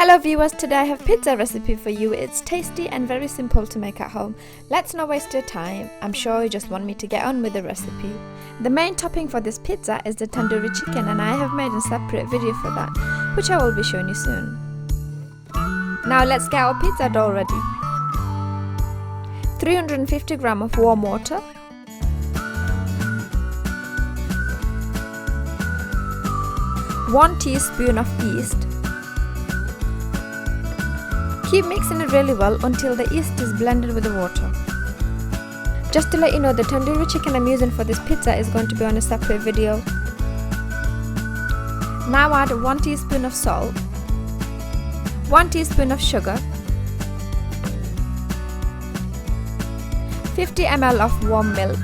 Hello viewers, today I have pizza recipe for you. It's tasty and very simple to make at home. Let's not waste your time. I'm sure you just want me to get on with the recipe. The main topping for this pizza is the tandoori chicken, and I have made a separate video for that, which I will be showing you soon. Now let's get our pizza dough ready. 350 grams of warm water, 1 teaspoon of yeast. Keep mixing it really well until the yeast is blended with the water. Just to let you know, the tandoori chicken I'm using for this pizza is going to be on a separate video. Now add 1 teaspoon of salt, 1 teaspoon of sugar, 50 ml of warm milk,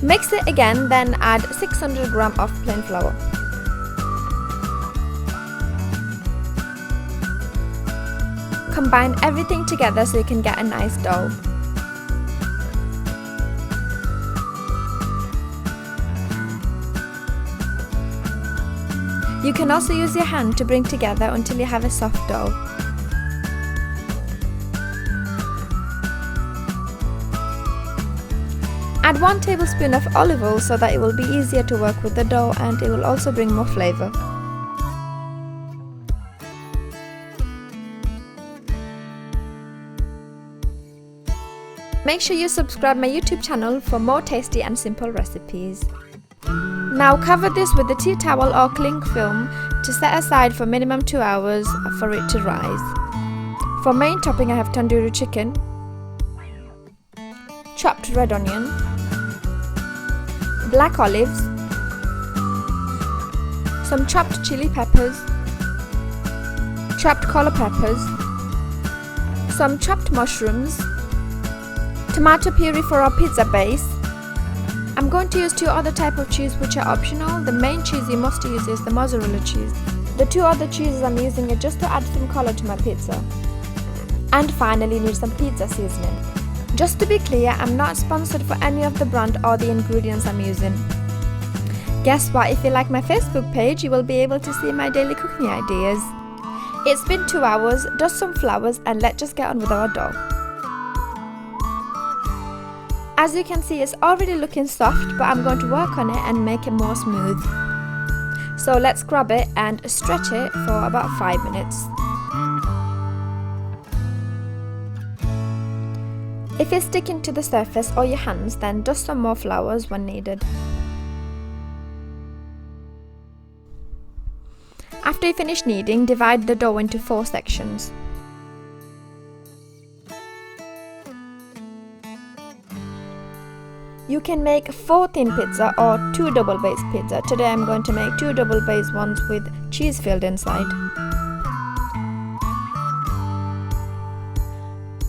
mix it again, then add 600 grams of plain flour. Combine everything together so you can get a nice dough. You can also use your hand to bring together until you have a soft dough. Add 1 tablespoon of olive oil so that it will be easier to work with the dough, and it will also bring more flavor. Make sure you subscribe my YouTube channel for more tasty and simple recipes. Now cover this with a tea towel or cling film to set aside for minimum 2 hours for it to rise. For main topping I have tandoori chicken, chopped red onion, black olives, some chopped chili peppers, chopped colo peppers, some chopped mushrooms, tomato puree for our pizza base. I'm going to use 2 other types of cheese which are optional. The main cheese you must use is the mozzarella cheese. The 2 other cheeses I'm using are just to add some color to my pizza. And finally need some pizza seasoning. Just to be clear, I'm not sponsored for any of the brand or the ingredients I'm using. Guess what? If you like my Facebook page, you will be able to see my daily cooking ideas. It's been 2 hours, dust some flowers, and let's just get on with our dough. As you can see, it's already looking soft, but I'm going to work on it and make it more smooth. So let's grab it and stretch it for about 5 minutes. If it's sticking to the surface or your hands, then dust some more flowers when needed. After you finish kneading, divide the dough into 4 sections. You can make 4 thin pizza or 2 double base pizza. Today I'm going to make 2 double base ones with cheese filled inside.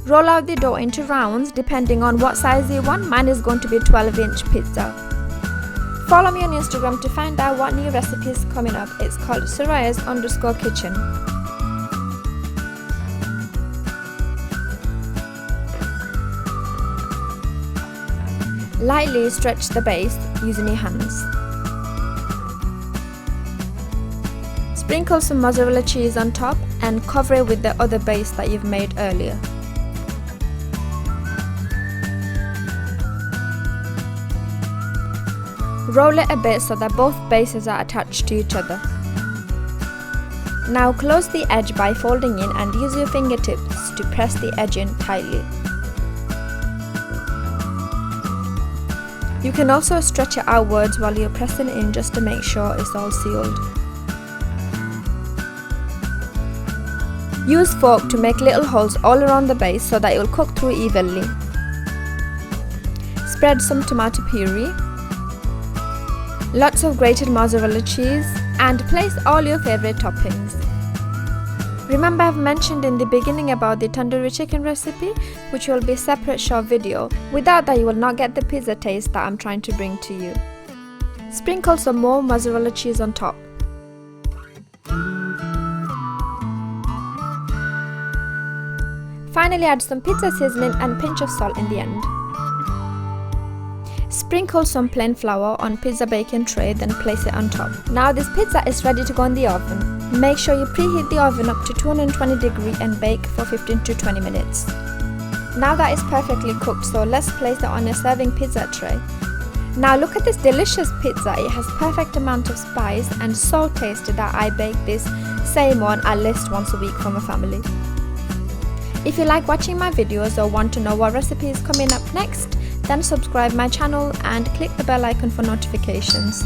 Roll out the dough into rounds depending on what size you want. Mine is going to be a 12-inch pizza. Follow me on Instagram to find out what new recipe is coming up. It's called SURIYA'S_kitchen. Lightly stretch the base using your hands. Sprinkle some mozzarella cheese on top and cover it with the other base that you've made earlier. Roll it a bit so that both bases are attached to each other. Now close the edge by folding in and use your fingertips to press the edge in tightly. You can also stretch it outwards while you're pressing it in just to make sure it's all sealed. Use fork to make little holes all around the base so that it will cook through evenly. Spread some tomato puree, lots of grated mozzarella cheese, and place all your favorite toppings. Remember, I've mentioned in the beginning about the tandoori chicken recipe, which will be a separate short video. Without that, you will not get the pizza taste that I'm trying to bring to you. Sprinkle some more mozzarella cheese on top. Finally, add some pizza seasoning and a pinch of salt in the end. Sprinkle some plain flour on pizza baking tray, then place it on top. Now this pizza is ready to go in the oven. Make sure you preheat the oven up to 220 degrees and bake for 15 to 20 minutes. Now that is perfectly cooked, so let's place it on a serving pizza tray. Now look at this delicious pizza. It has perfect amount of spice and so tasty that I bake this same one at least once a week for my family. If you like watching my videos or want to know what recipe is coming up next, then subscribe my channel and click the bell icon for notifications.